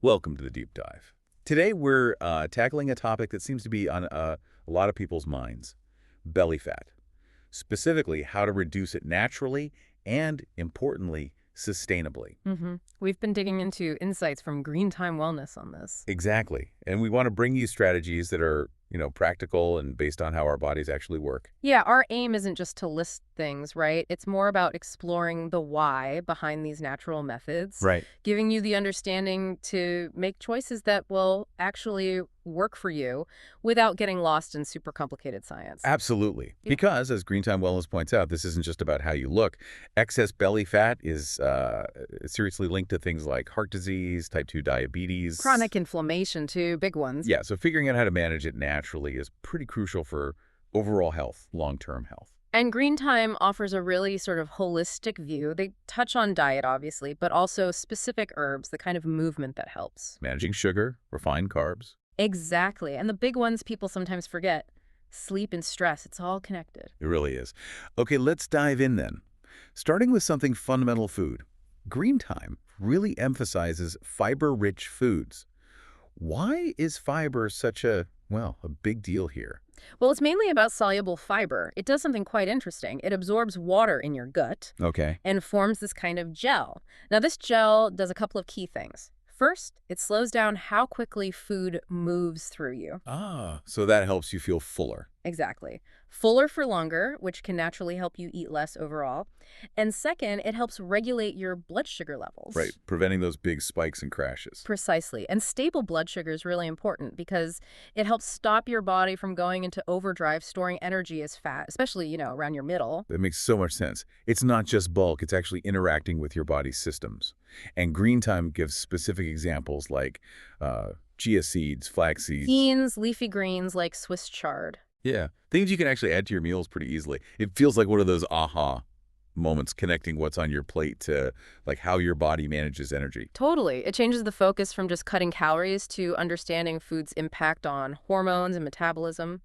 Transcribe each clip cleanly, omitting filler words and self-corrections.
Welcome to the deep dive. Today we're tackling a topic that seems to be on a lot of people's minds, belly fat. Specifically, how to reduce it naturally and, importantly, sustainably. We've been digging into insights from Green Time Wellness on this. Exactly. And we want to bring you strategies that are, practical and based on how our bodies actually work. Yeah, our aim isn't just to list things, right? It's more about exploring the why behind these natural methods, Right. giving you the understanding to make choices that will actually work for you without getting lost in super complicated science. Absolutely. Yeah. Because, as Green Time Wellness points out, this isn't just about how you look. Excess belly fat is seriously linked to things like heart disease, type 2 diabetes. Chronic inflammation, too, big ones. Yeah, so figuring out how to manage it naturally is pretty crucial for overall health, long-term health. And Green Time offers a really sort of holistic view. They touch on diet, obviously, but also specific herbs, the kind of movement that helps. Managing sugar, refined carbs. Exactly. And the big ones people sometimes forget, sleep and stress, it's all connected. It really is. Okay, let's dive in then. Starting with something fundamental food. Green Time really emphasizes fiber-rich foods. Why is fiber such a big deal here? Well, it's mainly about soluble fiber. It does something quite interesting. It absorbs water in your gut Okay. and forms this kind of gel. Now, this gel does a couple of key things. First, it slows down how quickly food moves through you. So that helps you feel fuller. Exactly. Fuller for longer, which can naturally help you eat less overall. And second, it helps regulate your blood sugar levels. Right, preventing those big spikes and crashes. Precisely. And stable blood sugar is really important because it helps stop your body from going into overdrive, storing energy as fat, especially, around your middle. That makes so much sense. It's not just bulk, it's actually interacting with your body's systems. And Green Time gives specific examples like chia seeds, flaxseeds. Beans, leafy greens like Swiss chard. Yeah, things you can actually add to your meals pretty easily. It feels like one of those aha moments connecting what's on your plate to like how your body manages energy. Totally. It changes the focus from just cutting calories to understanding food's impact on hormones and metabolism.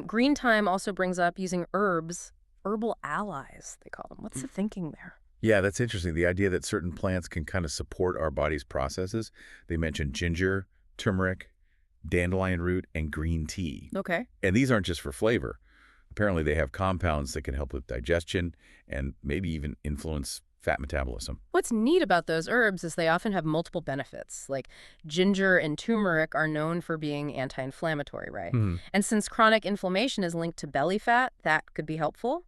Green Time also brings up using herbs, herbal allies, they call them. What's the thinking there? Yeah, that's interesting. The idea that certain plants can kind of support our body's processes. They mentioned ginger, turmeric, dandelion root, and green tea. Okay. And these aren't just for flavor. Apparently, they have compounds that can help with digestion and maybe even influence fat metabolism. What's neat about those herbs is they often have multiple benefits. Like ginger and turmeric are known for being anti-inflammatory, right? And since chronic inflammation is linked to belly fat, that could be helpful.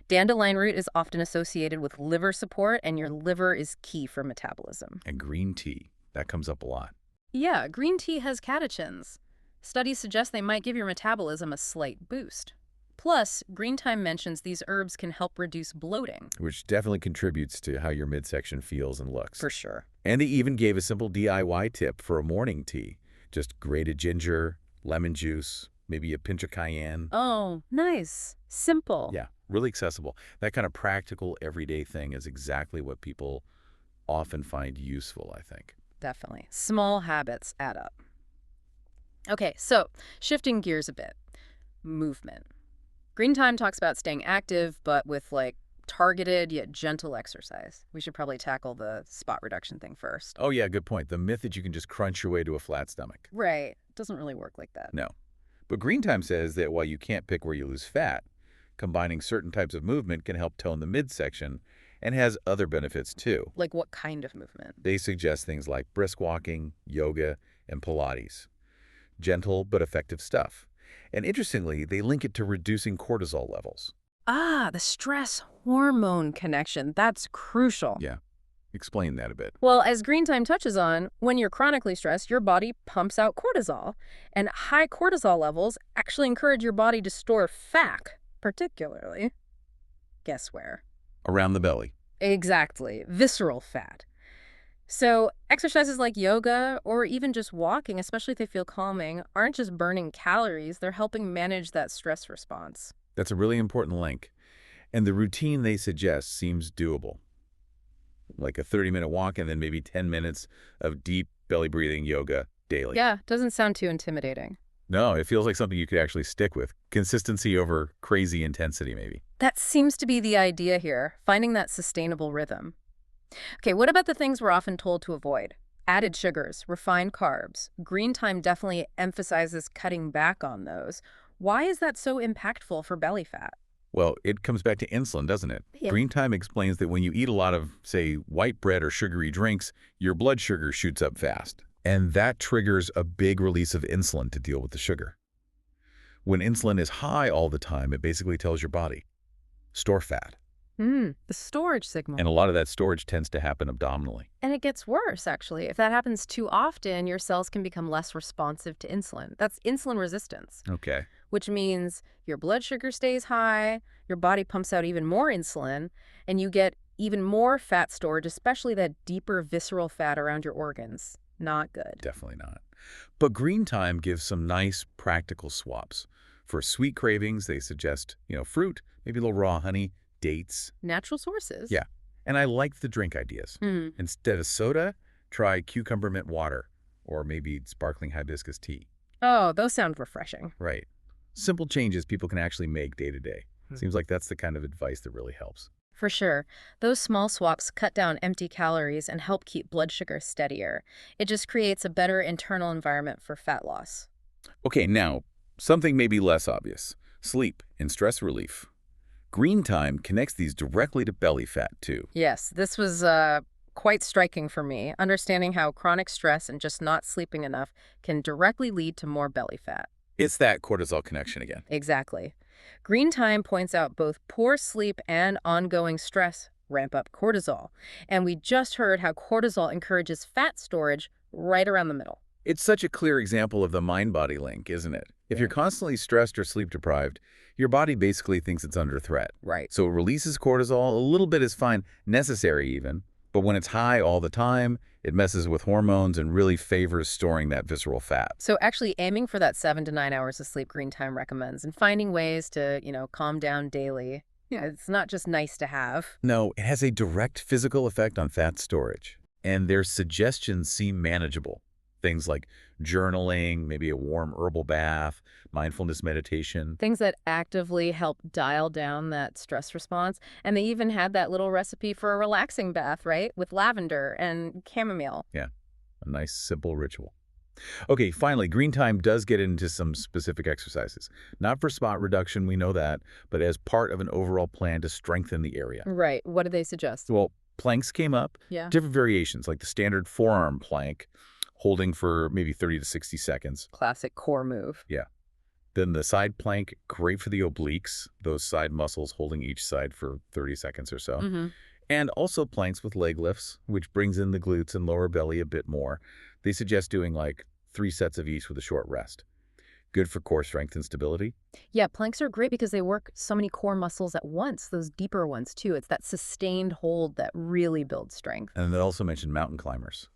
Dandelion root is often associated with liver support, and your liver is key for metabolism. And green tea, that comes up a lot. Yeah, green tea has catechins. Studies suggest they might give your metabolism a slight boost. Plus, Green Time mentions these herbs can help reduce bloating. Which definitely contributes to how your midsection feels and looks. For sure. And they even gave a simple DIY tip for a morning tea. Just grated ginger, lemon juice, maybe a pinch of cayenne. Oh, nice. Simple. Yeah, really accessible. That kind of practical, everyday thing is exactly what people often find useful, I think. Definitely. Small habits add up. Okay, so shifting gears a bit. Movement. Green Time talks about staying active, but with targeted yet gentle exercise. We should probably tackle the spot reduction thing first. Oh, yeah, good point. The myth that you can just crunch your way to a flat stomach. Right. Doesn't really work like that. No. But Green Time says that while you can't pick where you lose fat, combining certain types of movement can help tone the midsection and has other benefits too. Like what kind of movement? They suggest things like brisk walking, yoga, and Pilates. Gentle but effective stuff. And interestingly, they link it to reducing cortisol levels. Ah, the stress hormone connection. That's crucial. Yeah. Explain that a bit. Well, as Green Time touches on, when you're chronically stressed, your body pumps out cortisol. And high cortisol levels actually encourage your body to store fat, particularly. Guess where? Around the belly. Exactly. Visceral fat. So exercises like yoga or even just walking, especially if they feel calming, aren't just burning calories. They're helping manage that stress response. That's a really important link. And the routine they suggest seems doable. Like a 30-minute walk and then maybe 10 minutes of deep belly breathing yoga daily. Yeah, doesn't sound too intimidating. No, it feels like something you could actually stick with. Consistency over crazy intensity, maybe. That seems to be the idea here, finding that sustainable rhythm. Okay, what about the things we're often told to avoid? Added sugars, refined carbs. Green thyme definitely emphasizes cutting back on those. Why is that so impactful for belly fat? Well, it comes back to insulin, doesn't it? Yeah. Green Thyme explains that when you eat a lot of, say, white bread or sugary drinks, your blood sugar shoots up fast. And that triggers a big release of insulin to deal with the sugar. When insulin is high all the time, it basically tells your body, store fat. The storage And signal. a lot of that storage tends to happen abdominally. And it gets worse, actually. If that happens too often, your cells can become less responsive to insulin. That's insulin resistance, Okay. which means your blood sugar stays high, your body pumps out even more insulin, and you get even more fat storage, especially that deeper visceral fat around your organs. Not good. Definitely not. But Green Thyme gives some nice practical swaps. For sweet cravings, they suggest, fruit, maybe a little raw honey, dates. Natural sources. Yeah. And I like the drink ideas. Hmm. Instead of soda, try cucumber mint water or maybe sparkling hibiscus tea. Oh, those sound refreshing. Right. Simple changes people can actually make day to day. Hmm. Seems like that's the kind of advice that really helps. For sure. Those small swaps cut down empty calories and help keep blood sugar steadier. It just creates a better internal environment for fat loss. Okay, now, something maybe less obvious. Sleep and stress relief. Green Thyme connects these directly to belly fat, too. Yes, this was quite striking for me, understanding how chronic stress and just not sleeping enough can directly lead to more belly fat. It's that cortisol connection again. Exactly. Green Thyme points out both poor sleep and ongoing stress ramp up cortisol. And we just heard how cortisol encourages fat storage right around the middle. It's such a clear example of the mind-body link, isn't it? If Yeah. you're constantly stressed or sleep-deprived, your body basically thinks it's under threat. Right. So it releases cortisol. A little bit is fine, necessary even. But when it's high all the time, it messes with hormones and really favors storing that visceral fat. So actually aiming for that 7 to 9 hours of sleep Green Thyme recommends and finding ways to, calm down daily. Yeah, it's not just nice to have. No, it has a direct physical effect on fat storage. And their suggestions seem manageable. Things like journaling, maybe a warm herbal bath, mindfulness meditation. Things that actively help dial down that stress response. And they even had that little recipe for a relaxing bath, right? With lavender and chamomile. Yeah, a nice, simple ritual. Okay, finally, Green Thyme does get into some specific exercises. Not for spot reduction, we know that, but as part of an overall plan to strengthen the area. Right. What do they suggest? Well, planks came up, Yeah. different variations, like the standard forearm plank, holding for maybe 30 to 60 seconds. Classic core move. Yeah. Then the side plank, great for the obliques, those side muscles holding each side for 30 seconds or so. Mm-hmm. And also planks with leg lifts, which brings in the glutes and lower belly a bit more. They suggest doing like 3 sets of each with a short rest. Good for core strength and stability. Yeah, planks are great because they work so many core muscles at once, those deeper ones too. It's that sustained hold that really builds strength. And they also mentioned mountain climbers.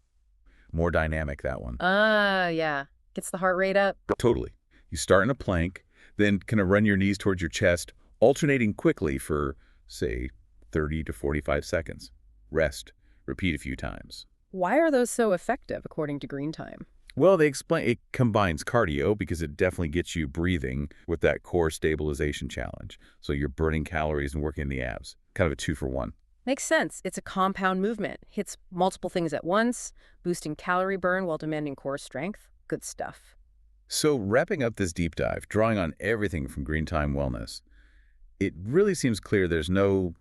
More dynamic, that one. Yeah. Gets the heart rate up. Totally. You start in a plank, then kind of run your knees towards your chest, alternating quickly for, say, 30 to 45 seconds. Rest. Repeat a few times. Why are those so effective, according to Green Thyme? Well, they explain it combines cardio because it definitely gets you breathing with that core stabilization challenge. So you're burning calories and working the abs. Kind of a 2-for-1. Makes sense. It's a compound movement. Hits multiple things at once, boosting calorie burn while demanding core strength. Good stuff. So wrapping up this deep dive, drawing on everything from Green Thyme Wellness, it really seems clear there's no,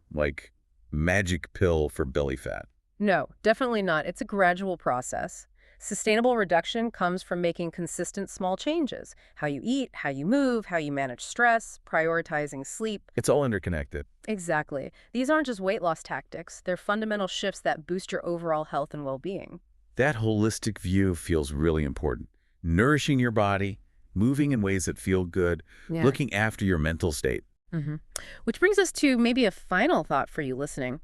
magic pill for belly fat. No, definitely not. It's a gradual process. Sustainable reduction comes from making consistent small changes. How you eat, how you move, how you manage stress, prioritizing sleep. It's all interconnected. Exactly. These aren't just weight loss tactics. They're fundamental shifts that boost your overall health and well-being. That holistic view feels really important. Nourishing your body, moving in ways that feel good, Yeah. looking after your mental state. Which brings us to maybe a final thought for you listening.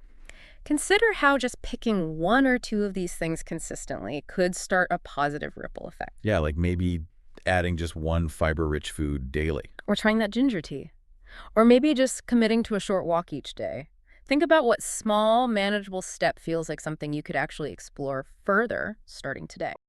Consider how just picking 1 or 2 of these things consistently could start a positive ripple effect. Yeah, like maybe adding just one fiber-rich food daily. Or trying that ginger tea. Or maybe just committing to a short walk each day. Think about what small, manageable step feels like something you could actually explore further starting today.